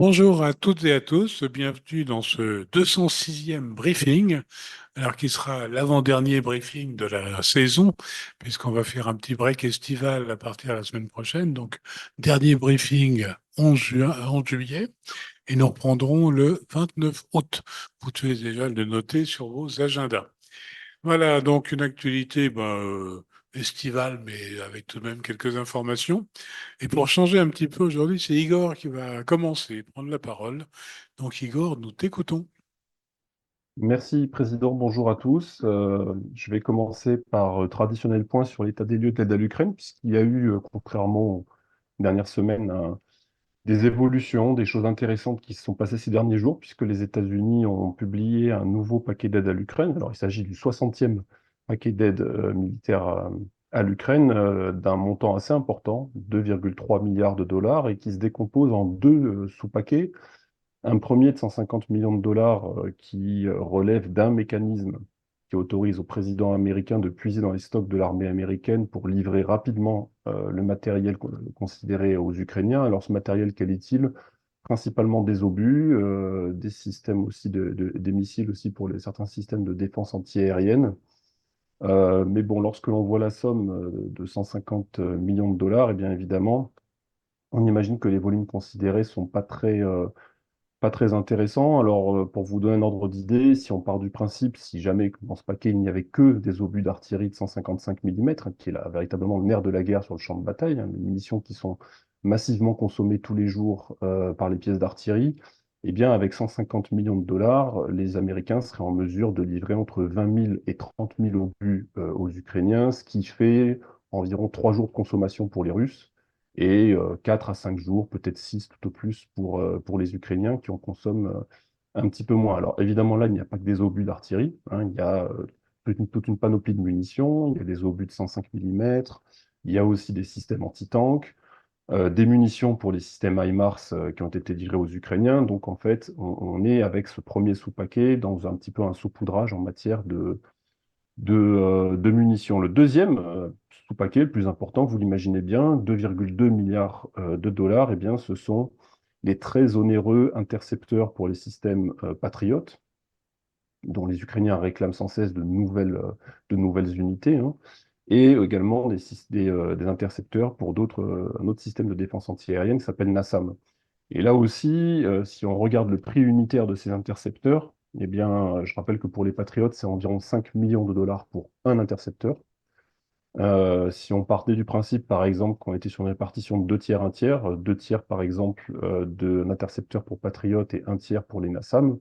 Bonjour à toutes et à tous, bienvenue dans ce 206e briefing, alors qui sera l'avant-dernier briefing de la saison, puisqu'on va faire un petit break estival à partir de la semaine prochaine. Donc, dernier briefing 11 juin, 11 juillet, et nous reprendrons le 29 août. Vous pouvez déjà le noter sur vos agendas. Voilà, donc une actualité estivale, mais avec tout de même quelques informations. Et pour changer un petit peu aujourd'hui, c'est Igor qui va commencer, prendre la parole. Donc Igor, nous t'écoutons. Merci, Président. Bonjour à tous. Je vais commencer par traditionnel point sur l'état des lieux de l'aide à l'Ukraine, puisqu'il y a eu, contrairement aux dernières semaines, des évolutions, des choses intéressantes qui se sont passées ces derniers jours, puisque les États-Unis ont publié un nouveau paquet d'aide à l'Ukraine. Alors, il s'agit du 60e paquet d'aide militaire à l'Ukraine, d'un montant assez important, 2,3 milliards de dollars, et qui se décompose en deux sous-paquets. Un premier de 150 millions de dollars qui relève d'un mécanisme qui autorise au président américain de puiser dans les stocks de l'armée américaine pour livrer rapidement le matériel considéré aux Ukrainiens. Alors ce matériel, quel est-il? Principalement des obus, des systèmes aussi des missiles aussi pour certains systèmes de défense antiaérienne. Mais bon, lorsque l'on voit la somme de 150 millions de dollars, et bien évidemment, on imagine que les volumes considérés sont pas très intéressant. Alors, pour vous donner un ordre d'idée, si on part du principe, si jamais dans ce paquet il n'y avait que des obus d'artillerie de 155 mm, qui est là, véritablement le nerf de la guerre sur le champ de bataille, hein, des munitions qui sont massivement consommées tous les jours par les pièces d'artillerie, eh bien, avec 150 millions de dollars, les Américains seraient en mesure de livrer entre 20 000 et 30 000 obus aux Ukrainiens, ce qui fait environ 3 jours de consommation pour les Russes et 4 à 5 jours, peut-être 6 tout au plus pour les Ukrainiens qui en consomment un petit peu moins. Alors évidemment, là, il n'y a pas que des obus d'artillerie, hein, il y a toute une panoplie de munitions, il y a des obus de 105 mm, il y a aussi des systèmes anti-tanks, des munitions pour les systèmes HIMARS qui ont été livrés aux Ukrainiens. Donc en fait, on est avec ce premier sous-paquet dans un petit peu un saupoudrage en matière de munitions. Le deuxième sous-paquet, le plus important, vous l'imaginez bien, 2,2 milliards de dollars, eh bien, ce sont les très onéreux intercepteurs pour les systèmes Patriot, dont les Ukrainiens réclament sans cesse de nouvelles unités, hein, et également des intercepteurs pour un autre système de défense antiaérienne qui s'appelle NASAM. Et là aussi, si on regarde le prix unitaire de ces intercepteurs, eh bien, je rappelle que pour les Patriotes, c'est environ 5 millions de dollars pour un intercepteur. Si on partait du principe, par exemple, qu'on était sur une répartition de 2 tiers, 1 tiers, 2 tiers, par exemple, d'intercepteurs pour Patriot et 1 tiers pour les NASAM,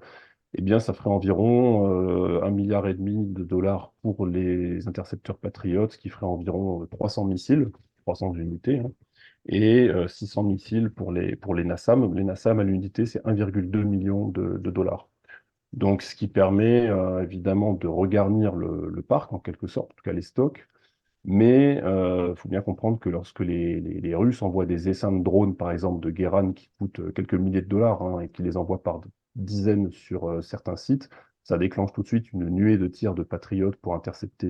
eh bien, ça ferait environ 1,5 milliard de dollars pour les intercepteurs Patriot, ce qui ferait environ 300 missiles, 300 unités, hein, et 600 missiles pour les NASAM. Les NASAM, à l'unité, c'est 1,2 million de dollars. Donc, ce qui permet évidemment de regarnir le parc, en quelque sorte, en tout cas les stocks. Mais il faut bien comprendre que lorsque les Russes envoient des essaims de drones, par exemple, de Guéran, qui coûtent quelques milliers de dollars, hein, et qui les envoient par dizaines sur certains sites, ça déclenche tout de suite une nuée de tirs de patriotes pour intercepter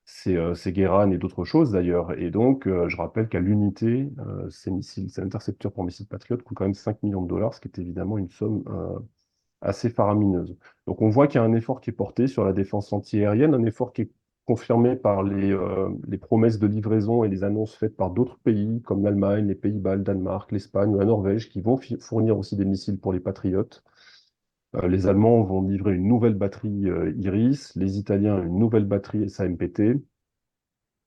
ces Guéran et d'autres choses d'ailleurs. Et donc, je rappelle qu'à l'unité, ces intercepteurs pour missiles patriotes coûtent quand même 5 millions de dollars, ce qui est évidemment une somme assez faramineuse. Donc on voit qu'il y a un effort qui est porté sur la défense antiaérienne, un effort qui est confirmé par les promesses de livraison et les annonces faites par d'autres pays comme l'Allemagne, les Pays-Bas, le Danemark, l'Espagne ou la Norvège, qui vont fournir aussi des missiles pour les Patriotes. Les Allemands vont livrer une nouvelle batterie Iris, les Italiens une nouvelle batterie SAMPT.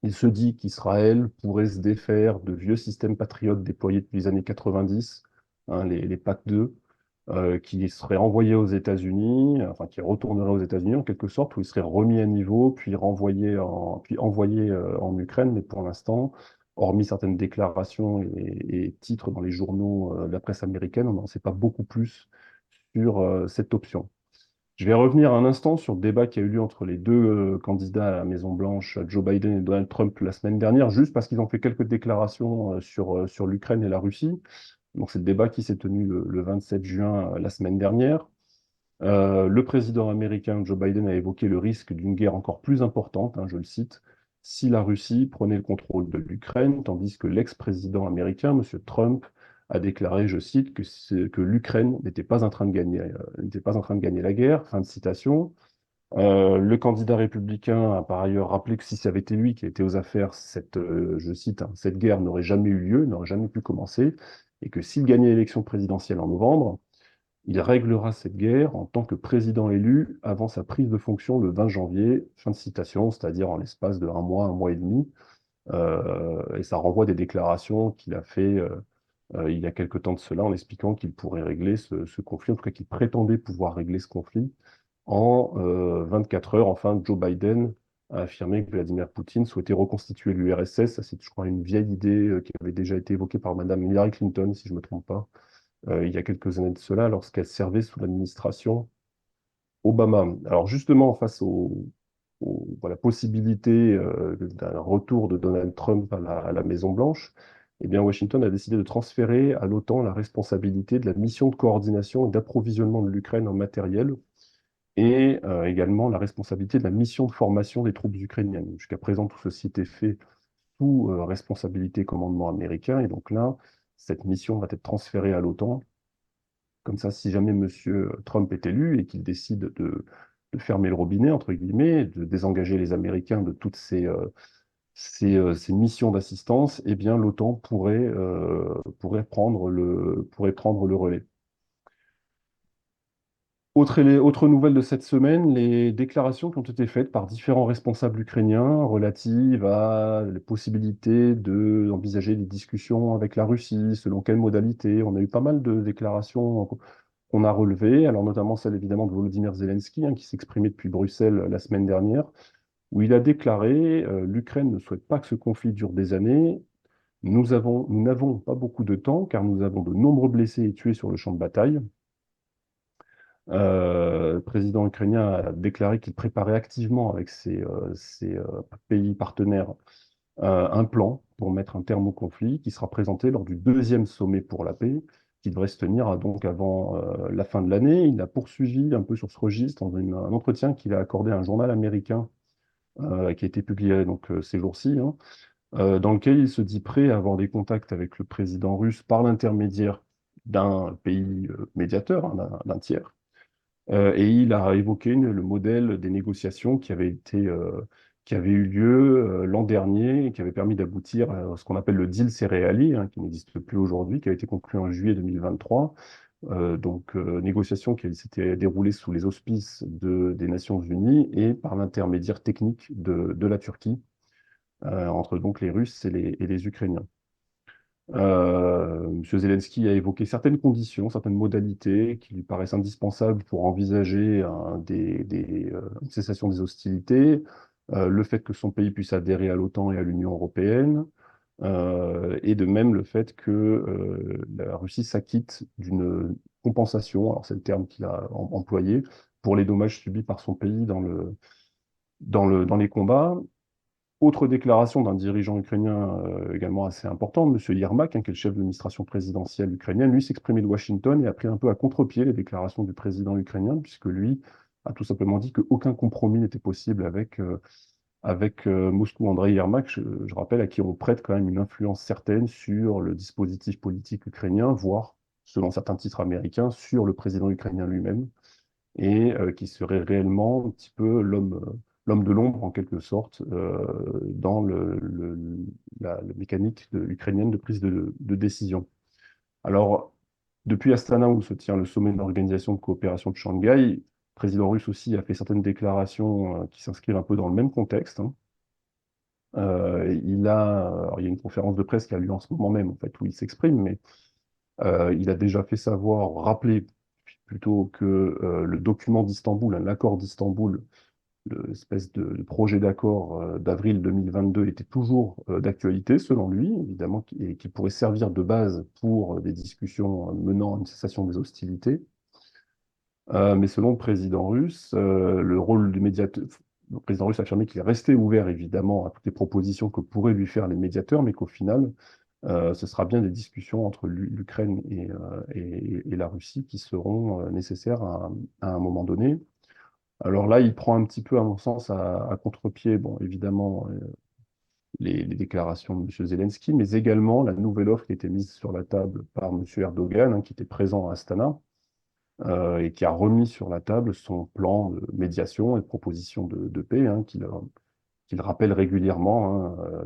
Il se dit qu'Israël pourrait se défaire de vieux systèmes patriotes déployés depuis les années 90, hein, les PAC-2, qui seraient envoyés aux États-Unis, enfin qui retourneraient aux États-Unis en quelque sorte, où ils seraient remis à niveau, puis envoyés en Ukraine. Mais pour l'instant, hormis certaines déclarations et titres dans les journaux de la presse américaine, on n'en sait pas beaucoup plus sur cette option. Je vais revenir un instant sur le débat qui a eu lieu entre les deux candidats à la Maison-Blanche, Joe Biden et Donald Trump, la semaine dernière, juste parce qu'ils ont fait quelques déclarations sur l'Ukraine et la Russie. Donc, c'est le débat qui s'est tenu le 27 juin, la semaine dernière. Le président américain Joe Biden a évoqué le risque d'une guerre encore plus importante, hein, je le cite, si la Russie prenait le contrôle de l'Ukraine, tandis que l'ex-président américain, M. Trump, a déclaré, je cite, que l'Ukraine n'était pas en train de gagner la guerre. Fin de citation. Le candidat républicain a par ailleurs rappelé que si ça avait été lui qui était aux affaires, je cite, hein, cette guerre n'aurait jamais eu lieu, n'aurait jamais pu commencer, et que s'il gagnait l'élection présidentielle en novembre, il réglera cette guerre en tant que président élu avant sa prise de fonction le 20 janvier, fin de citation, c'est-à-dire en l'espace de un mois et demi. Et ça renvoie des déclarations qu'il a fait il y a quelque temps de cela en expliquant qu'il pourrait régler ce conflit, en tout cas qu'il prétendait pouvoir régler ce conflit en 24 heures. Enfin, Joe Biden a affirmé que Vladimir Poutine souhaitait reconstituer l'URSS. Ça, c'est, je crois, une vieille idée qui avait déjà été évoquée par Madame Hillary Clinton, si je ne me trompe pas, il y a quelques années de cela, lorsqu'elle servait sous l'administration Obama. Alors justement, face la possibilité d'un retour de Donald Trump à la Maison-Blanche, eh bien, Washington a décidé de transférer à l'OTAN la responsabilité de la mission de coordination et d'approvisionnement de l'Ukraine en matériel et également la responsabilité de la mission de formation des troupes ukrainiennes. Jusqu'à présent, tout ceci était fait sous responsabilité et commandement américain, et donc là, cette mission va être transférée à l'OTAN. Comme ça, si jamais Monsieur Trump est élu et qu'il décide de fermer le robinet, entre guillemets, de désengager les Américains de toutes ces missions d'assistance, eh bien, l'OTAN pourrait prendre le relais. Autre nouvelle de cette semaine, les déclarations qui ont été faites par différents responsables ukrainiens relatives à la possibilité d'envisager des discussions avec la Russie, selon quelles modalités. On a eu pas mal de déclarations qu'on a relevées, alors notamment celle évidemment de Volodymyr Zelensky, hein, qui s'exprimait depuis Bruxelles la semaine dernière, où il a déclaré l'Ukraine ne souhaite pas que ce conflit dure des années. Nous n'avons pas beaucoup de temps car nous avons de nombreux blessés et tués sur le champ de bataille. Le président ukrainien a déclaré qu'il préparait activement avec ses pays partenaires un plan pour mettre un terme au conflit qui sera présenté lors du deuxième sommet pour la paix qui devrait se tenir donc avant la fin de l'année. Il a poursuivi un peu sur ce registre dans un entretien qu'il a accordé à un journal américain qui a été publié donc, ces jours-ci, hein, dans lequel il se dit prêt à avoir des contacts avec le président russe par l'intermédiaire d'un pays médiateur, hein, d'un tiers. Et il a évoqué le modèle des négociations qui avait eu lieu l'an dernier et qui avait permis d'aboutir à ce qu'on appelle le deal céréalier, hein, qui n'existe plus aujourd'hui, qui a été conclu en juillet 2023. Négociation qui s'était déroulée sous les auspices des Nations Unies et par l'intermédiaire technique de la Turquie, entre donc les Russes et les Ukrainiens. M. Zelensky a évoqué certaines conditions, certaines modalités qui lui paraissent indispensables pour envisager une cessation des hostilités, le fait que son pays puisse adhérer à l'OTAN et à l'Union européenne, et de même le fait que la Russie s'acquitte d'une compensation, alors c'est le terme qu'il a employé, pour les dommages subis par son pays dans les combats. Autre déclaration d'un dirigeant ukrainien également assez important, M. Yermak, hein, qui est le chef de l'administration présidentielle ukrainienne, lui s'exprimait de Washington et a pris un peu à contre-pied les déclarations du président ukrainien, puisque lui a tout simplement dit qu'aucun compromis n'était possible avec Moscou. Andrei Yermak, je rappelle, à qui on prête quand même une influence certaine sur le dispositif politique ukrainien, voire, selon certains titres américains, sur le président ukrainien lui-même, et qui serait réellement un petit peu l'homme de l'ombre, en quelque sorte, dans la mécanique ukrainienne de prise de décision. Alors, depuis Astana, où se tient le sommet de l'Organisation de coopération de Shanghai, le président russe aussi a fait certaines déclarations qui s'inscrivent un peu dans le même contexte, hein. Alors, il y a une conférence de presse qui a lieu en ce moment même, en fait, où il s'exprime, mais il a déjà fait savoir, rappeler plutôt que le document d'Istanbul, hein, l'accord d'Istanbul, l'espèce de projet d'accord d'avril 2022 était toujours d'actualité, selon lui, évidemment, et qui pourrait servir de base pour des discussions menant à une cessation des hostilités. Mais selon le président russe, le rôle du médiateur, le président russe a affirmé qu'il est resté ouvert, évidemment, à toutes les propositions que pourraient lui faire les médiateurs, mais qu'au final, ce sera bien des discussions entre l'Ukraine et la Russie qui seront nécessaires à un moment donné. Alors là, il prend un petit peu, à mon sens, à contre-pied. Bon, évidemment, les déclarations de M. Zelensky, mais également la nouvelle offre qui a été mise sur la table par M. Erdogan, hein, qui était présent à Astana, et qui a remis sur la table son plan de médiation et de proposition de paix, hein, qu'il rappelle régulièrement, hein,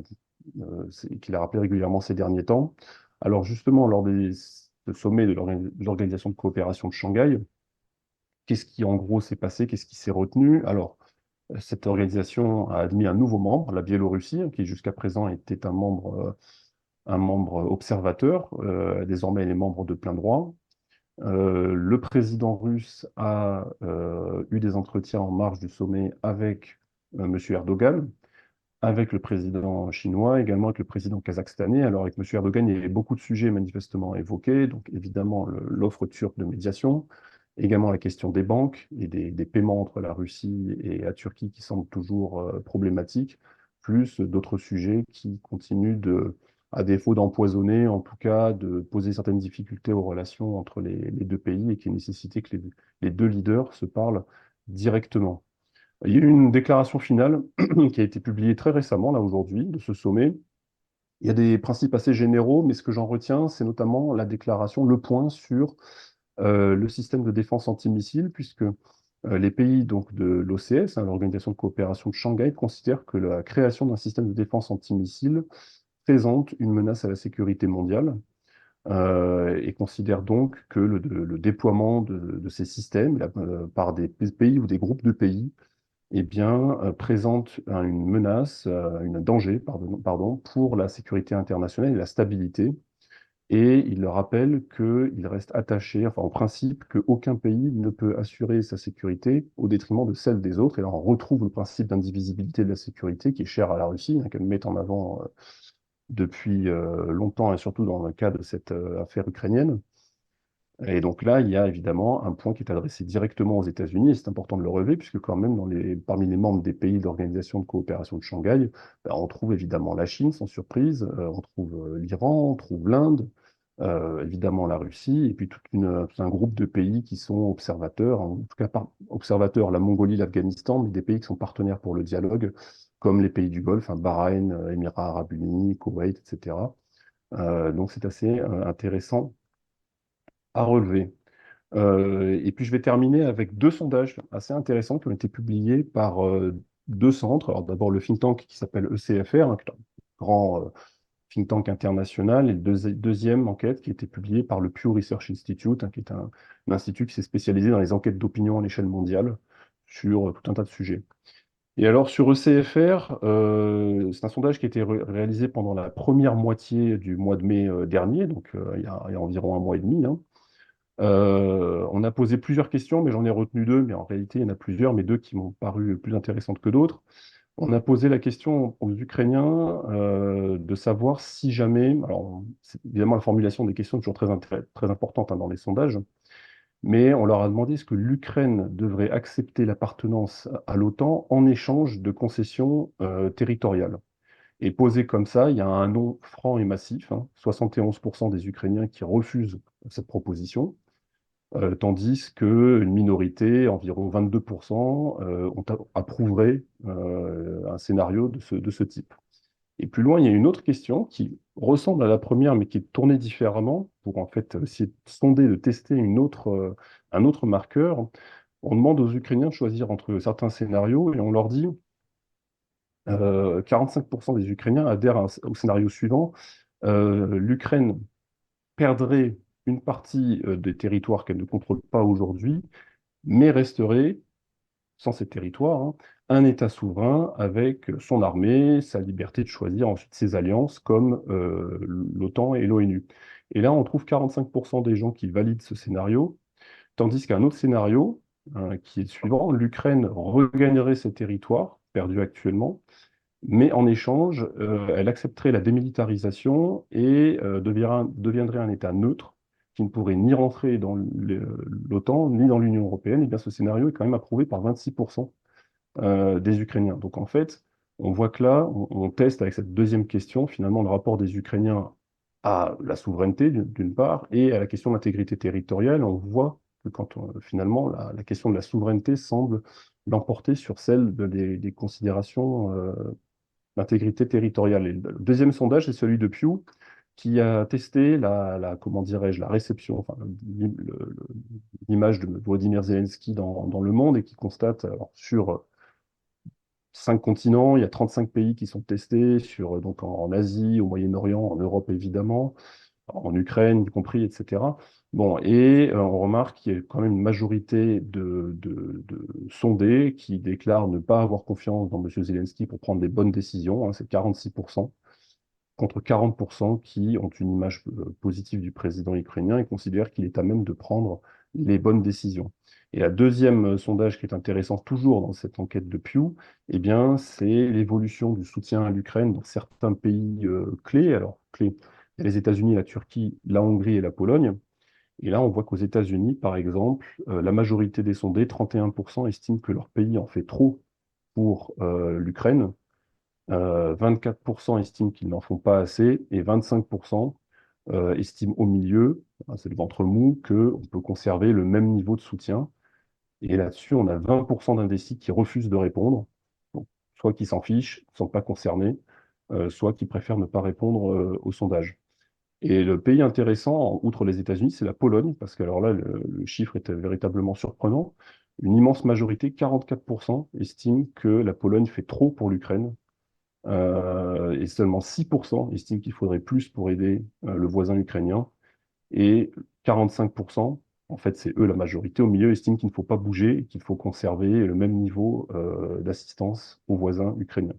qu'il a rappelé régulièrement ces derniers temps. Alors justement, lors ce sommet de l'Organisation de coopération de Shanghai, qu'est-ce qui en gros s'est passé? Qu'est-ce qui s'est retenu? Alors, cette organisation a admis un nouveau membre, la Biélorussie, hein, qui jusqu'à présent était un membre observateur. Désormais, elle est membre de plein droit. Le président russe a eu des entretiens en marge du sommet avec M. Erdogan, avec le président chinois, également avec le président kazakhstanais. Alors avec M. Erdogan, il y avait beaucoup de sujets manifestement évoqués, donc évidemment l'offre turque de médiation, également la question des banques et des paiements entre la Russie et la Turquie qui semblent toujours problématiques, plus d'autres sujets qui continuent à défaut d'empoisonner, en tout cas de poser certaines difficultés aux relations entre les deux pays et qui nécessitaient que les deux leaders se parlent directement. Il y a eu une déclaration finale qui a été publiée très récemment, là aujourd'hui, de ce sommet. Il y a des principes assez généraux, mais ce que j'en retiens, c'est notamment la déclaration, le point sur le système de défense antimissile, puisque les pays donc, de l'OCS, hein, l'Organisation de coopération de Shanghai, considèrent que la création d'un système de défense antimissile présente une menace à la sécurité mondiale et considèrent donc que le déploiement de ces systèmes par des pays ou des groupes de pays eh bien, présente une menace, un danger, pardon, pour la sécurité internationale et la stabilité. Et il leur rappelle qu'il reste attaché, enfin, au principe qu'aucun pays ne peut assurer sa sécurité au détriment de celle des autres. Et là, on retrouve le principe d'indivisibilité de la sécurité qui est cher à la Russie, hein, qu'elle met en avant depuis longtemps et surtout dans le cas de cette affaire ukrainienne. Et donc là, il y a évidemment un point qui est adressé directement aux États-Unis, et c'est important de le relever, puisque quand même, parmi les membres des pays de l'Organisation de coopération de Shanghai, ben, on trouve évidemment la Chine, sans surprise, on trouve l'Iran, on trouve l'Inde, évidemment la Russie, et puis tout un groupe de pays qui sont observateurs, en tout cas observateurs, la Mongolie, l'Afghanistan, mais des pays qui sont partenaires pour le dialogue, comme les pays du Golfe, hein, Bahreïn, Émirats arabes unis, Koweït, etc. Donc c'est assez intéressant à relever. Et puis je vais terminer avec deux sondages assez intéressants qui ont été publiés par deux centres. Alors d'abord le think tank qui s'appelle ECFR, hein, qui est un grand think tank international, et deuxième enquête qui a été publiée par le Pew Research Institute, hein, qui est un institut qui s'est spécialisé dans les enquêtes d'opinion à l'échelle mondiale sur tout un tas de sujets. Et alors sur ECFR, c'est un sondage qui a été réalisé pendant la première moitié du mois de mai dernier, donc il y a environ un mois et demi, hein. On a posé plusieurs questions, mais j'en ai retenu deux, mais en réalité, il y en a plusieurs, mais deux qui m'ont paru plus intéressantes que d'autres. On a posé la question aux Ukrainiens de savoir si jamais, alors évidemment la formulation des questions est toujours très importante, hein, dans les sondages, mais on leur a demandé est-ce que l'Ukraine devrait accepter l'appartenance à l'OTAN en échange de concessions territoriales. Et posé comme ça, il y a un non franc et massif, hein, 71% des Ukrainiens qui refusent cette proposition. Tandis qu'une minorité, environ 22%, approuverait un scénario de ce type. Et plus loin, il y a une autre question qui ressemble à la première, mais qui est tournée différemment, pour en fait essayer de sonder, de tester un autre marqueur. On demande aux Ukrainiens de choisir entre certains scénarios et on leur dit 45% des Ukrainiens adhèrent au scénario suivant. L'Ukraine perdrait une partie des territoires qu'elle ne contrôle pas aujourd'hui, mais resterait, sans ces territoires, hein, un État souverain avec son armée, sa liberté de choisir ensuite ses alliances comme l'OTAN et l'ONU. Et là, on trouve 45% des gens qui valident ce scénario, tandis qu'un autre scénario, hein, qui est le suivant, l'Ukraine regagnerait ses territoires perdus actuellement, mais en échange, elle accepterait la démilitarisation et deviendrait un État neutre qui ne pourrait ni rentrer dans l'OTAN ni dans l'Union européenne. Et bien, ce scénario est quand même approuvé par 26% des Ukrainiens. Donc en fait, on voit que là, on teste avec cette deuxième question, finalement, le rapport des Ukrainiens à la souveraineté, d'une part, et à la question de l'intégrité territoriale. On voit que finalement, la question de la souveraineté semble l'emporter sur celle des considérations l'intégrité territoriale. Et le deuxième sondage, c'est celui de Pew, qui a testé comment dirais-je, la réception, enfin, l'image de Volodymyr Zelensky dans le monde et qui constate, alors, sur 5 continents, il y a 35 pays qui sont testés, donc en Asie, au Moyen-Orient, en Europe évidemment, en Ukraine y compris, etc. Bon, et on remarque qu'il y a quand même une majorité de sondés qui déclarent ne pas avoir confiance dans M. Zelensky pour prendre des bonnes décisions, hein, c'est 46%, contre 40% qui ont une image positive du président ukrainien et considèrent qu'il est à même de prendre les bonnes décisions. Et la deuxième sondage qui est intéressant toujours dans cette enquête de Pew, eh bien, c'est l'évolution du soutien à l'Ukraine dans certains pays clés. Alors, clés, il y a les États-Unis, la Turquie, la Hongrie et la Pologne. Et là, on voit qu'aux États-Unis, par exemple, la majorité des sondés, 31%, estiment que leur pays en fait trop pour l'Ukraine. 24% estiment qu'ils n'en font pas assez et 25% estiment au milieu, hein, c'est le ventre mou, qu'on peut conserver le même niveau de soutien. Et là-dessus, on a 20% d'indécis qui refusent de répondre, donc, soit qui s'en fichent, ne sont pas concernés, soit qui préfèrent ne pas répondre au sondage. Et le pays intéressant, outre les États-Unis, c'est la Pologne, parce que alors là, le chiffre était véritablement surprenant. Une immense majorité, 44%, estiment que la Pologne fait trop pour l'Ukraine, et seulement 6% estiment qu'il faudrait plus pour aider le voisin ukrainien. Et 45%, en fait c'est eux la majorité, au milieu estiment qu'il ne faut pas bouger et qu'il faut conserver le même niveau d'assistance aux voisins ukrainiens.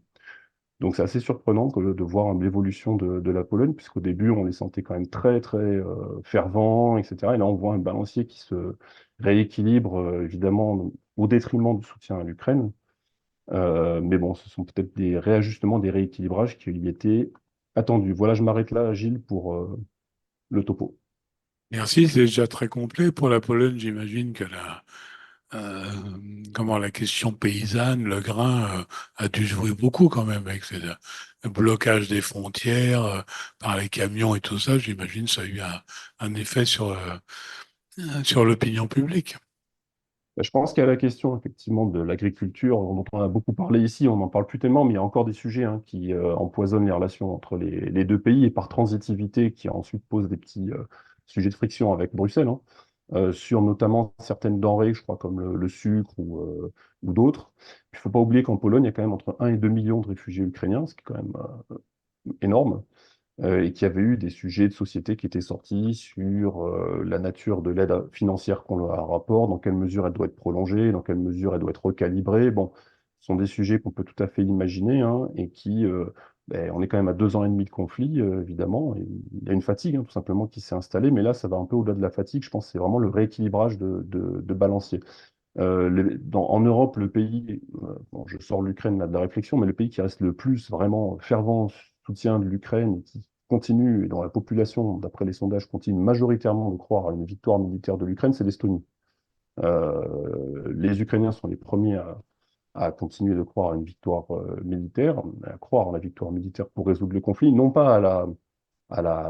Donc c'est assez surprenant de voir l'évolution de la Pologne, puisqu'au début on les sentait quand même très très fervents, etc. Et là on voit un balancier qui se rééquilibre évidemment au détriment du soutien à l'Ukraine. Mais bon, ce sont peut-être des réajustements, des rééquilibrages qui y étaient attendus. Voilà, je m'arrête là, Gilles, pour le topo. Merci, c'est déjà très complet. Pour la Pologne, j'imagine que euh, la question paysanne, le grain, a dû jouer beaucoup quand même avec le blocage des frontières, par les camions et tout ça. J'imagine que ça a eu un effet sur l'opinion publique. Je pense qu'il y a la question effectivement de l'agriculture dont on a beaucoup parlé ici, on n'en parle plus tellement, mais il y a encore des sujets hein, qui empoisonnent les relations entre les deux pays et par transitivité qui ensuite posent des petits sujets de friction avec Bruxelles, hein, sur notamment certaines denrées, je crois comme le sucre ou d'autres. Il ne faut pas oublier qu'en Pologne, il y a quand même entre 1 et 2 millions de réfugiés ukrainiens, ce qui est quand même énorme. Et qu'il y avait eu des sujets de société qui étaient sortis sur la nature de l'aide financière qu'on leur rapporte, dans quelle mesure elle doit être prolongée, dans quelle mesure elle doit être recalibrée. Bon, ce sont des sujets qu'on peut tout à fait imaginer hein, et qui, on est quand même à 2 ans et demi de conflit, évidemment. Et il y a une fatigue, hein, tout simplement, qui s'est installée, mais là, ça va un peu au-delà de la fatigue. Je pense que c'est vraiment le rééquilibrage de balancier. En Europe, le pays, bon, je sors l'Ukraine là de la réflexion, mais le pays qui reste le plus vraiment fervent soutien de l'Ukraine, et qui continue, et dont la population, d'après les sondages, continue majoritairement de croire à une victoire militaire de l'Ukraine, c'est l'Estonie. Les Ukrainiens sont les premiers à continuer de croire à une victoire militaire, à croire en la victoire militaire pour résoudre le conflit, non pas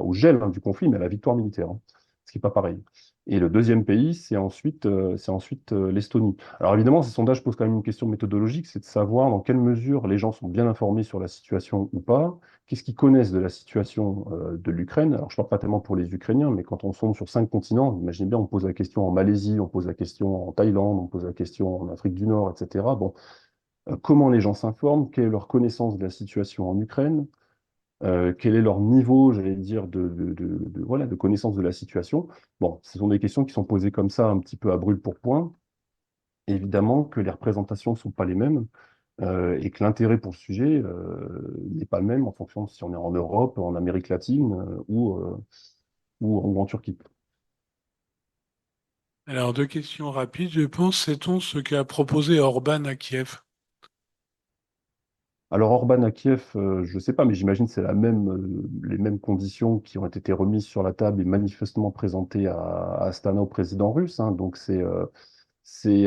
au gel hein, du conflit, mais à la victoire militaire, hein, ce qui n'est pas pareil. Et le deuxième pays, c'est ensuite l'Estonie. Alors évidemment, ces sondages posent quand même une question méthodologique, c'est de savoir dans quelle mesure les gens sont bien informés sur la situation ou pas, qu'est-ce qu'ils connaissent de la situation de l'Ukraine. Alors je ne parle pas tellement pour les Ukrainiens, mais quand on sonde sur 5 continents, imaginez bien, on pose la question en Malaisie, on pose la question en Thaïlande, on pose la question en Afrique du Nord, etc. Bon, comment les gens s'informent, quelle est leur connaissance de la situation en Ukraine, quel est leur niveau, j'allais dire, voilà, de connaissance de la situation. Bon, ce sont des questions qui sont posées comme ça, un petit peu à brûle pour point. Évidemment que les représentations ne sont pas les mêmes et que l'intérêt pour le sujet n'est pas le même en fonction de si on est en Europe, en Amérique latine ou en Turquie. Alors, deux questions rapides. Je pense, sait-on ce qu'a proposé Orban à Kiev? Alors Orban à Kiev, je ne sais pas, mais j'imagine que c'est les mêmes conditions qui ont été remises sur la table et manifestement présentées à Astana au président russe, hein. Donc c'est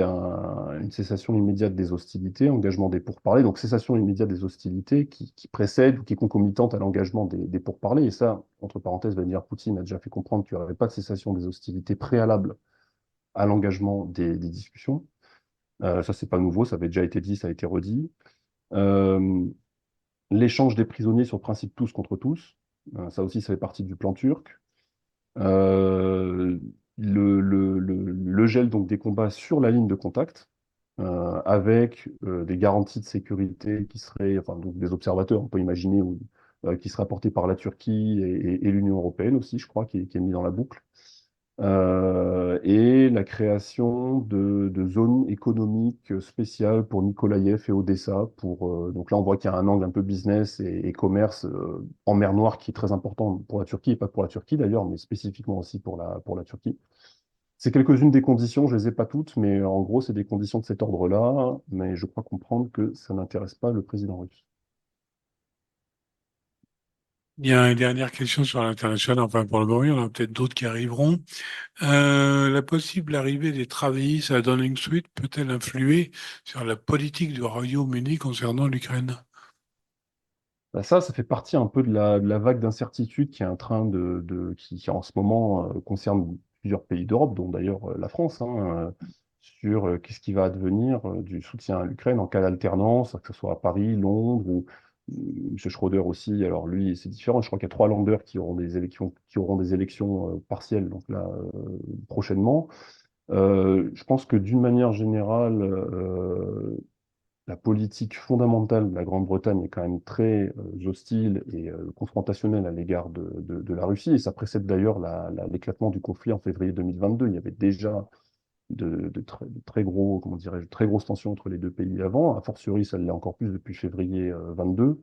une cessation immédiate des hostilités, engagement des pourparlers. Donc cessation immédiate des hostilités qui précède ou qui est concomitante à l'engagement des pourparlers. Et ça, entre parenthèses, Vladimir Poutine a déjà fait comprendre qu'il n'y aurait pas de cessation des hostilités préalable à l'engagement des discussions. Ça, c'est pas nouveau, ça avait déjà été dit, ça a été redit. Euh, l'échange des prisonniers sur le principe tous contre tous. Ça aussi, ça fait partie du plan turc. Euh, le gel donc des combats sur la ligne de contact, avec des garanties de sécurité qui seraient, enfin, donc des observateurs, on peut imaginer, qui seraient apportés par la Turquie et l'Union européenne aussi, je crois, qui est mis dans la boucle. Et la création de zones économiques spéciales pour Nikolaïev et Odessa. Donc là, on voit qu'il y a un angle un peu business et commerce en mer Noire qui est très important pour la Turquie, et pas pour la Turquie d'ailleurs, mais spécifiquement aussi pour la Turquie. C'est quelques-unes des conditions, je les ai pas toutes, mais en gros, c'est des conditions de cet ordre-là, mais je crois comprendre que ça n'intéresse pas le président russe. Il y a une dernière question sur l'international, enfin pour le moment, il y en a peut-être d'autres qui arriveront. La possible arrivée des travaillistes à Downing Street peut-elle influer sur la politique du Royaume-Uni concernant l'Ukraine? Bah ça fait partie un peu de la vague d'incertitude qui est en train qui en ce moment concerne plusieurs pays d'Europe, dont d'ailleurs la France, hein, sur qu'est-ce qui va advenir du soutien à l'Ukraine en cas d'alternance, que ce soit à Paris, Londres ou M. Schroeder aussi. Alors lui, c'est différent. Je crois qu'il y a trois Länder qui auront des élections partielles, donc là prochainement. Je pense que d'une manière générale, la politique fondamentale de la Grande-Bretagne est quand même très hostile et confrontationnelle à l'égard de la Russie. Et ça précède d'ailleurs l'éclatement du conflit en février 2022. Il y avait déjà de très gros, comment dirais-je, très grosses tensions entre les deux pays avant. A fortiori, ça l'est encore plus depuis février 22.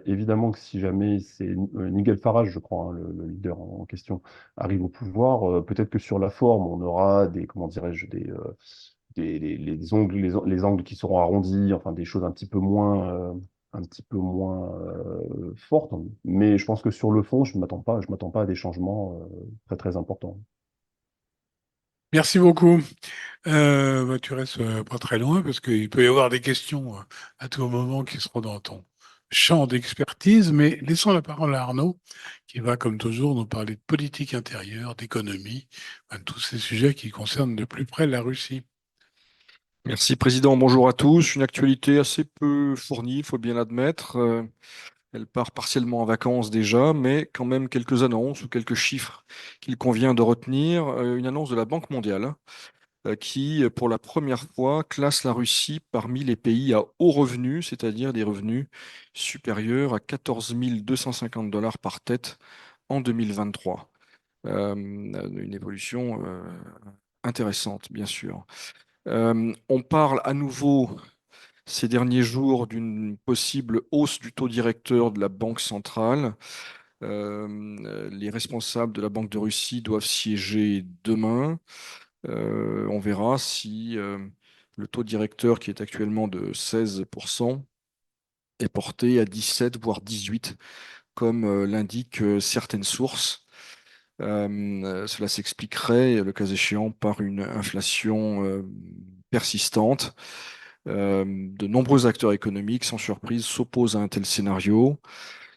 Évidemment que si jamais c'est Nigel Farage, je crois, hein, le leader en question, arrive au pouvoir, peut-être que sur la forme, on aura des, comment dirais-je, les angles qui seront arrondis, enfin des choses un petit peu moins fortes. Mais je pense que sur le fond, je m'attends pas à des changements très très importants. Merci beaucoup. Bah, tu restes pas très loin parce qu'il peut y avoir des questions à tout moment qui seront dans ton champ d'expertise, mais laissons la parole à Arnaud, qui va, comme toujours, nous parler de politique intérieure, d'économie, enfin, de tous ces sujets qui concernent de plus près la Russie. Merci, Président. Bonjour à tous. Une actualité assez peu fournie, il faut bien l'admettre. Elle part partiellement en vacances déjà, mais quand même quelques annonces ou quelques chiffres qu'il convient de retenir. Une annonce de la Banque mondiale qui, pour la première fois, classe la Russie parmi les pays à haut revenu, c'est-à-dire des revenus supérieurs à 14 250 dollars par tête en 2023. Une évolution intéressante, bien sûr. On parle à nouveau ces derniers jours d'une possible hausse du taux directeur de la Banque centrale. Les responsables de la Banque de Russie doivent siéger demain. On verra si le taux directeur, qui est actuellement de 16%, est porté à 17, voire 18, comme l'indiquent certaines sources. Cela s'expliquerait, le cas échéant, par une inflation persistante. De nombreux acteurs économiques, sans surprise, s'opposent à un tel scénario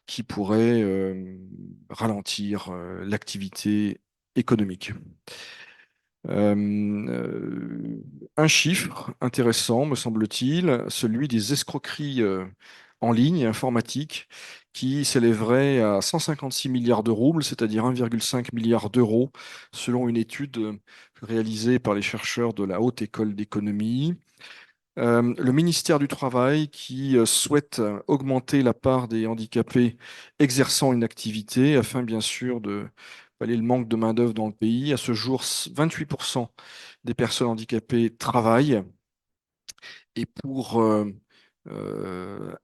qui pourrait ralentir l'activité économique. Un chiffre intéressant, me semble-t-il, celui des escroqueries en ligne informatiques qui s'élèverait à 156 milliards de roubles, c'est-à-dire 1,5 milliard d'euros, selon une étude réalisée par les chercheurs de la Haute École d'économie. Le ministère du Travail qui souhaite augmenter la part des handicapés exerçant une activité afin bien sûr de pallier le manque de main-d'œuvre dans le pays. À ce jour, 28% des personnes handicapées travaillent et pour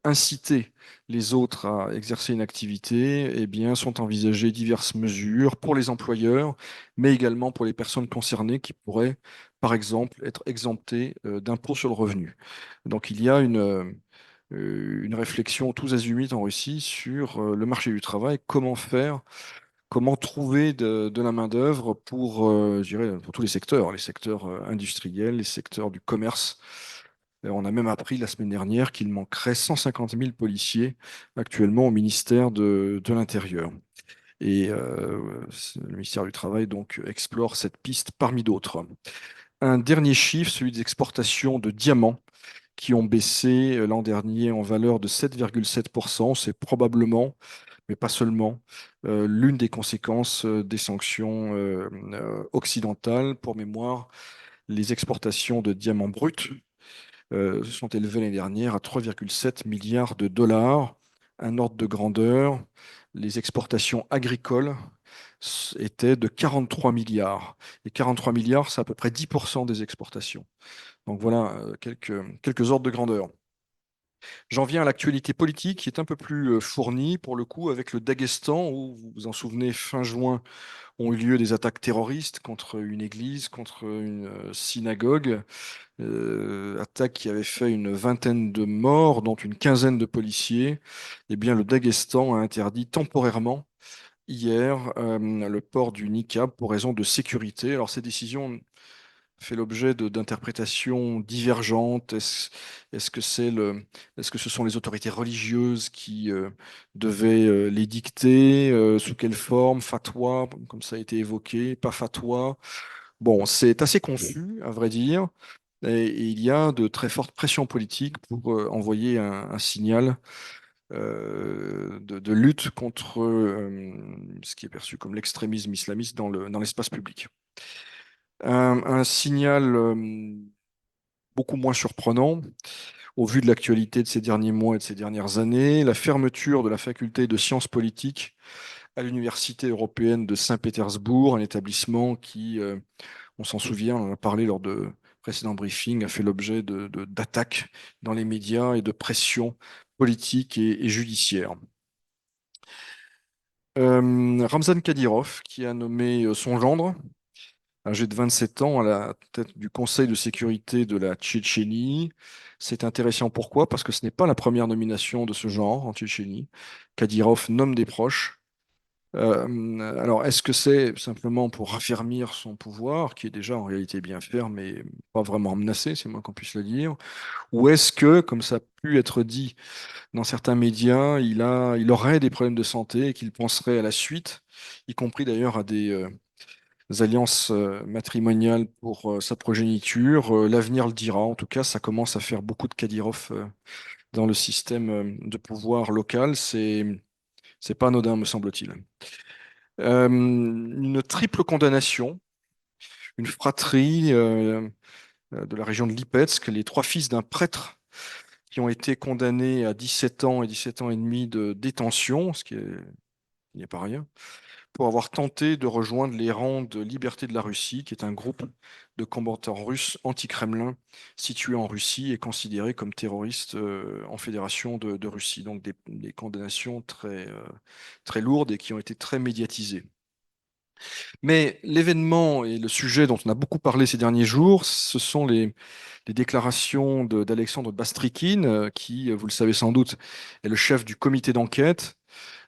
inciter les autres à exercer une activité, eh bien, sont envisagées diverses mesures pour les employeurs, mais également pour les personnes concernées qui pourraient, par exemple, être exemptées d'impôt sur le revenu. Donc, il y a une réflexion tous azimuts en Russie sur le marché du travail, comment faire, comment trouver de la main-d'œuvre pour, je dirais, pour tous les secteurs industriels, les secteurs du commerce. On a même appris la semaine dernière qu'il manquerait 150 000 policiers actuellement au ministère de l'Intérieur. Et le ministère du Travail donc explore cette piste parmi d'autres. Un dernier chiffre, celui des exportations de diamants, qui ont baissé l'an dernier en valeur de 7,7%. C'est probablement, mais pas seulement, l'une des conséquences des sanctions occidentales. Pour mémoire, les exportations de diamants bruts se sont élevées l'année dernière à 3,7 milliards de dollars. Un ordre de grandeur, les exportations agricoles étaient de 43 milliards. Et 43 milliards, c'est à peu près 10% des exportations. Donc voilà quelques ordres de grandeur. J'en viens à l'actualité politique qui est un peu plus fournie pour le coup avec le Daghestan où, vous vous en souvenez, fin juin ont eu lieu des attaques terroristes contre une église, contre une synagogue, attaques qui avaient fait une vingtaine de morts, dont une quinzaine de policiers. Eh bien, le Daghestan a interdit temporairement hier le port du niqab pour raison de sécurité. Alors, ces décisions fait l'objet d'interprétations divergentes. Est-ce que ce sont les autorités religieuses qui devaient les dicter? Sous quelle forme? Fatwa, comme ça a été évoqué, pas fatwa. Bon, c'est assez confus, à vrai dire. Et il y a de très fortes pressions politiques pour envoyer un signal de lutte contre ce qui est perçu comme l'extrémisme islamiste dans l'espace public. Un signal beaucoup moins surprenant au vu de l'actualité de ces derniers mois et de ces dernières années, la fermeture de la faculté de sciences politiques à l'Université européenne de Saint-Pétersbourg, un établissement qui, on s'en souvient, on en a parlé lors de précédents briefings, a fait l'objet d'attaques dans les médias et de pressions politiques et judiciaires. Ramzan Kadyrov, qui a nommé son gendre, âgé de 27 ans, à la tête du Conseil de sécurité de la Tchétchénie. C'est intéressant pourquoi? Parce que ce n'est pas la première nomination de ce genre en Tchétchénie. Kadyrov nomme des proches. Alors, est-ce que c'est simplement pour raffermir son pouvoir, qui est déjà en réalité bien ferme mais pas vraiment menacé, c'est moins qu'on puisse le dire, ou est-ce que, comme ça a pu être dit dans certains médias, il aurait des problèmes de santé et qu'il penserait à la suite, y compris d'ailleurs à des alliances matrimoniales pour sa progéniture. L'avenir le dira. En tout cas, ça commence à faire beaucoup de Kadyrov dans le système de pouvoir local. C'est pas anodin, me semble-t-il. Une triple condamnation, une fratrie de la région de Lipetsk, les trois fils d'un prêtre qui ont été condamnés à 17 ans et 17 ans et demi de détention, ce qui n'est pas rien, pour avoir tenté de rejoindre les rangs de Liberté de la Russie, qui est un groupe de combattants russes anti-Kremlin situé en Russie et considéré comme terroriste en Fédération de Russie. Donc des condamnations très lourdes et qui ont été très médiatisées. Mais l'événement et le sujet dont on a beaucoup parlé ces derniers jours, ce sont les déclarations d'Alexandre Bastrykine, qui, vous le savez sans doute, est le chef du comité d'enquête,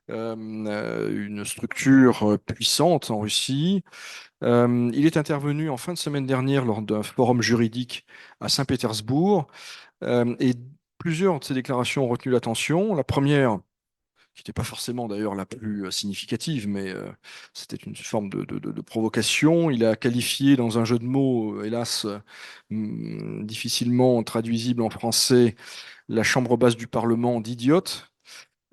une structure puissante en Russie. Il est intervenu en fin de semaine dernière lors d'un forum juridique à Saint-Pétersbourg, et plusieurs de ses déclarations ont retenu l'attention. La première, qui n'était pas forcément d'ailleurs la plus significative, mais c'était une forme de provocation. Il a qualifié dans un jeu de mots, hélas, difficilement traduisible en français, la Chambre basse du Parlement d'idiote,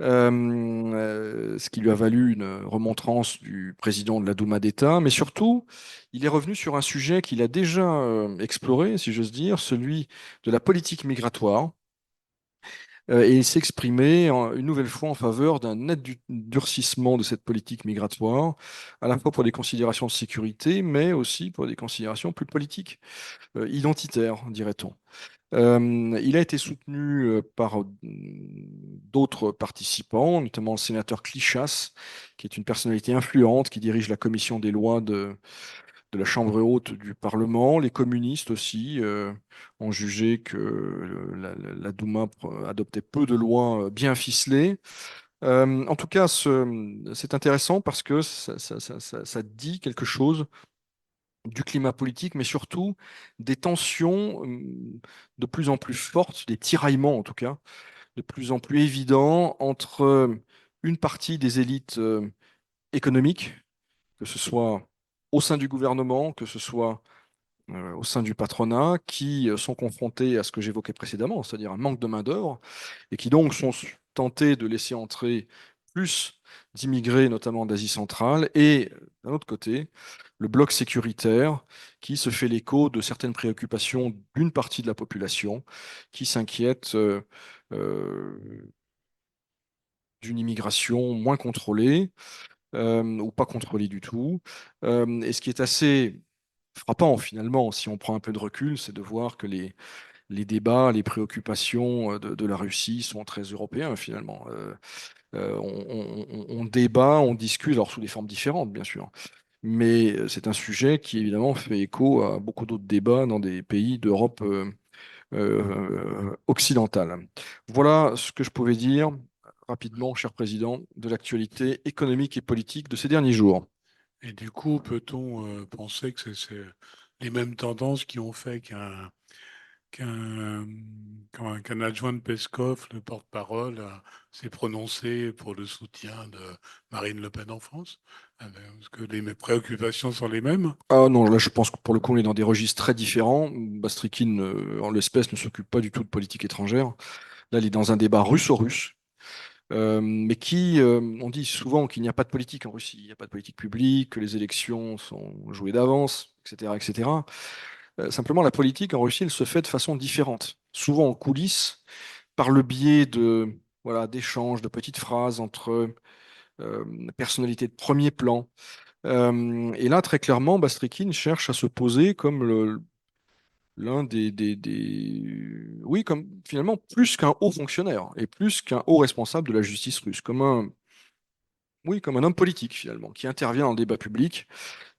ce qui lui a valu une remontrance du président de la Douma d'État. Mais surtout, il est revenu sur un sujet qu'il a déjà exploré, si j'ose dire, celui de la politique migratoire. Et il s'est exprimé une nouvelle fois en faveur d'un net durcissement de cette politique migratoire, à la fois pour des considérations de sécurité, mais aussi pour des considérations plus politiques, identitaires, dirait-on. Il a été soutenu par d'autres participants, notamment le sénateur Clichas, qui est une personnalité influente, qui dirige la commission des lois de la Chambre haute du Parlement. Les communistes aussi ont jugé que la Douma adoptait peu de lois bien ficelées. En tout cas, c'est intéressant parce que ça dit quelque chose du climat politique, mais surtout des tensions de plus en plus fortes, des tiraillements en tout cas, de plus en plus évidents entre une partie des élites économiques, que ce soit au sein du gouvernement, que ce soit au sein du patronat qui sont confrontés à ce que j'évoquais précédemment, c'est-à-dire un manque de main-d'œuvre, et qui donc sont tentés de laisser entrer plus d'immigrés, notamment d'Asie centrale, et d'un autre côté, le bloc sécuritaire qui se fait l'écho de certaines préoccupations d'une partie de la population qui s'inquiète d'une immigration moins contrôlée ou pas contrôlée du tout. Et ce qui est assez frappant finalement, si on prend un peu de recul, c'est de voir que les débats, les préoccupations de la Russie sont très européens finalement. On débat, on discute, alors sous des formes différentes bien sûr, mais c'est un sujet qui évidemment fait écho à beaucoup d'autres débats dans des pays d'Europe occidentale. Voilà ce que je pouvais dire rapidement, cher président, de l'actualité économique et politique de ces derniers jours. Et du coup, peut-on penser que c'est les mêmes tendances qui ont fait qu'un adjoint de Peskov, le porte-parole, s'est prononcé pour le soutien de Marine Le Pen en France? Est-ce que les préoccupations sont les mêmes? Ah non, là je pense que pour le coup on est dans des registres très différents. Bastrikine, en l'espèce, ne s'occupe pas du tout de politique étrangère. Là, il est dans un débat russo-russe, mais on dit souvent qu'il n'y a pas de politique en Russie, il n'y a pas de politique publique, que les élections sont jouées d'avance, etc., etc. Simplement, la politique en Russie, elle se fait de façon différente, souvent en coulisses, par le biais de voilà d'échanges, de petites phrases entre personnalités de premier plan. Et là, très clairement, Bastrikine cherche à se poser comme l'un oui, comme finalement plus qu'un haut fonctionnaire et plus qu'un haut responsable de la justice russe, oui, comme un homme politique finalement, qui intervient dans le débat public,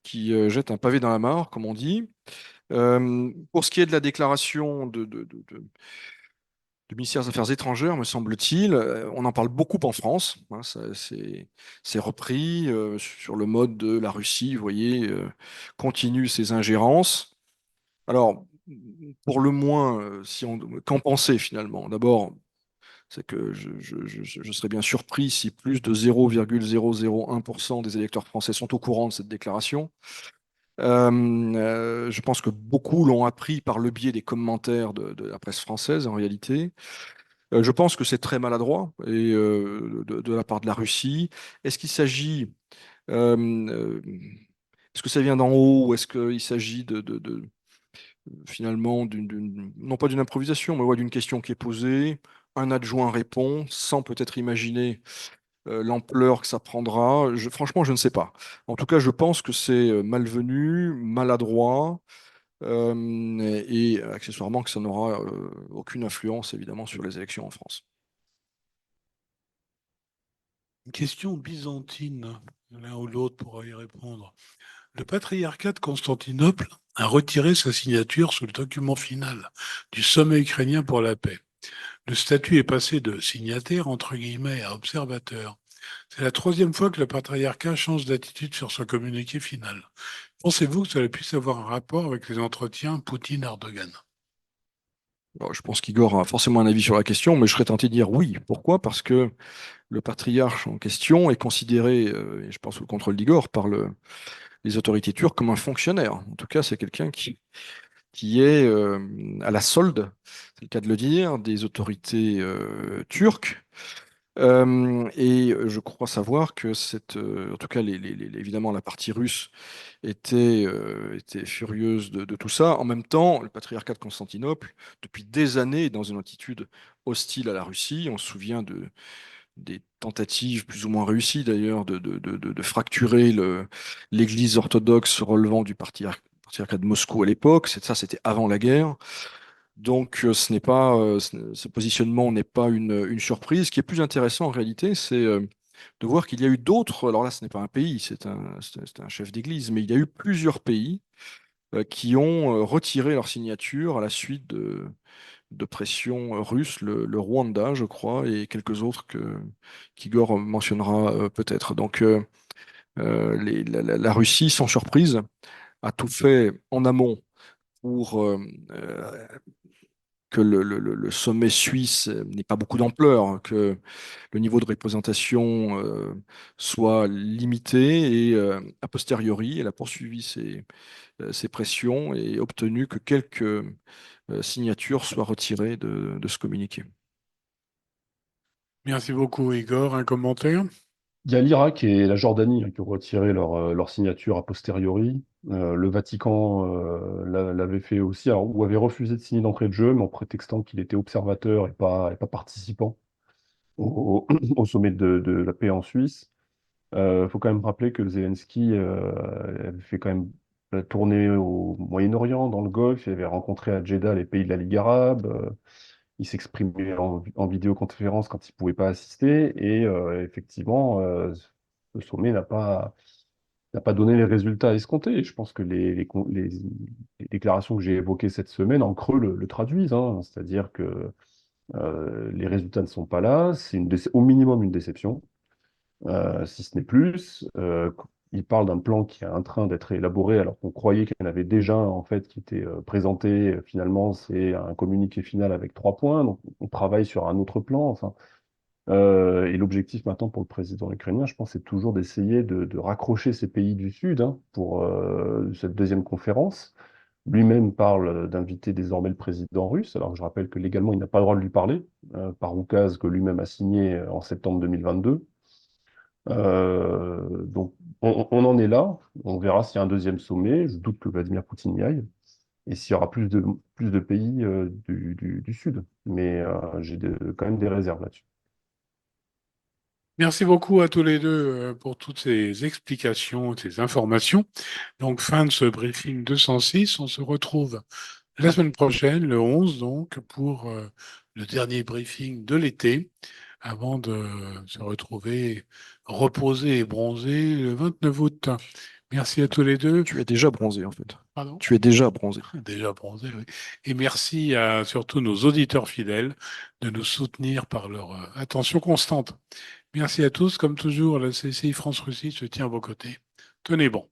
qui jette un pavé dans la mare, comme on dit. Pour ce qui est de la déclaration du ministère des Affaires étrangères, me semble-t-il, on en parle beaucoup en France, hein, c'est repris sur le mode de la Russie, vous voyez, continue ses ingérences. Alors, pour le moins, qu'en penser finalement? D'abord, c'est que je serais bien surpris si plus de 0,001% des électeurs français sont au courant de cette déclaration. Je pense que beaucoup l'ont appris par le biais des commentaires de la presse française en réalité. Je pense que c'est très maladroit et de la part de la Russie. Est-ce qu'il s'agit, euh, euh, est-ce que ça vient d'en haut ou est-ce qu'il s'agit finalement non pas d'une improvisation, mais ouais, d'une question qui est posée. Un adjoint répond sans peut-être imaginer l'ampleur que ça prendra. Franchement, je ne sais pas. En tout cas, je pense que c'est malvenu, maladroit, et accessoirement que ça n'aura aucune influence évidemment sur les élections en France. Une question byzantine, l'un ou l'autre pourra y répondre. Le patriarcat de Constantinople a retiré sa signature sous le document final du sommet ukrainien pour la paix. Le statut est passé de signataire, entre guillemets, à observateur. C'est la troisième fois que le patriarcat change d'attitude sur son communiqué final. Pensez-vous que cela puisse avoir un rapport avec les entretiens Poutine-Erdogan? Bon, je pense qu'Igor a forcément un avis sur la question, mais je serais tenté de dire oui. Pourquoi? Parce que le patriarche en question est considéré, et je pense sous le contrôle d'Igor, par les autorités turques comme un fonctionnaire. En tout cas, c'est quelqu'un qui est à la solde, c'est le cas de le dire, des autorités turques. Et je crois savoir que en tout cas, évidemment, la partie russe était furieuse de tout ça. En même temps, le patriarcat de Constantinople, depuis des années, est dans une attitude hostile à la Russie. On se souvient des tentatives plus ou moins réussies d'ailleurs de fracturer l'Église orthodoxe relevant du patriarcat de Moscou à l'époque. Ça, c'était avant la guerre. Donc, ce positionnement n'est pas une surprise. Ce qui est plus intéressant en réalité, c'est de voir qu'il y a eu d'autres. Alors là, ce n'est pas un pays, c'est un chef d'église, mais il y a eu plusieurs pays qui ont retiré leur signature à la suite de pression russe, le Rwanda, je crois, et quelques autres qu'Igor mentionnera peut-être. Donc, la Russie, sans surprise, a tout fait en amont pour que le sommet suisse n'ait pas beaucoup d'ampleur, hein, que le niveau de représentation soit limité et a posteriori, elle a poursuivi ses pressions et obtenu que quelques signatures soient retirées de ce communiqué. Merci beaucoup, Igor. Un commentaire? Il y a l'Irak et la Jordanie qui ont retiré leur signature a posteriori. Le Vatican l'avait fait aussi, alors, ou avait refusé de signer d'entrée de jeu, mais en prétextant qu'il était observateur et pas participant au sommet de la paix en Suisse. Il faut quand même rappeler que Zelensky avait fait quand même la tournée au Moyen-Orient, dans le Golfe. Il avait rencontré à Jeddah les pays de la Ligue arabe. Il s'exprimait en vidéoconférence quand il ne pouvait pas assister. Et effectivement, ce sommet n'a pas donné les résultats escomptés. Et je pense que les déclarations que j'ai évoquées cette semaine en creux le traduisent, hein. C'est-à-dire que les résultats ne sont pas là. C'est au minimum une déception, si ce n'est plus. Il parle d'un plan qui est en train d'être élaboré alors qu'on croyait qu'il y en avait déjà en fait qui était présenté. Finalement, c'est un communiqué final avec 3 points. Donc, on travaille sur un autre plan. Enfin, et l'objectif maintenant pour le président ukrainien, je pense, c'est toujours d'essayer de raccrocher ces pays du Sud, hein, pour cette deuxième conférence. Lui-même parle d'inviter désormais le président russe, alors que je rappelle que légalement, il n'a pas le droit de lui parler, par oukase que lui-même a signé en septembre 2022. Donc, on en est là. On verra s'il y a un deuxième sommet. Je doute que Vladimir Poutine y aille. Et s'il y aura plus de pays du Sud. Mais j'ai quand même des réserves là-dessus. Merci beaucoup à tous les deux pour toutes ces explications, ces informations. Donc, fin de ce briefing 206. On se retrouve la semaine prochaine, le 11, donc, pour le dernier briefing de l'été, avant de se retrouver reposé et bronzé le 29 août. Merci à tous les deux. Tu es déjà bronzé, en fait. Pardon? Tu es déjà bronzé. Déjà bronzé, oui. Et merci à surtout nos auditeurs fidèles de nous soutenir par leur attention constante. Merci à tous. Comme toujours, la CCI France-Russie se tient à vos côtés. Tenez bon.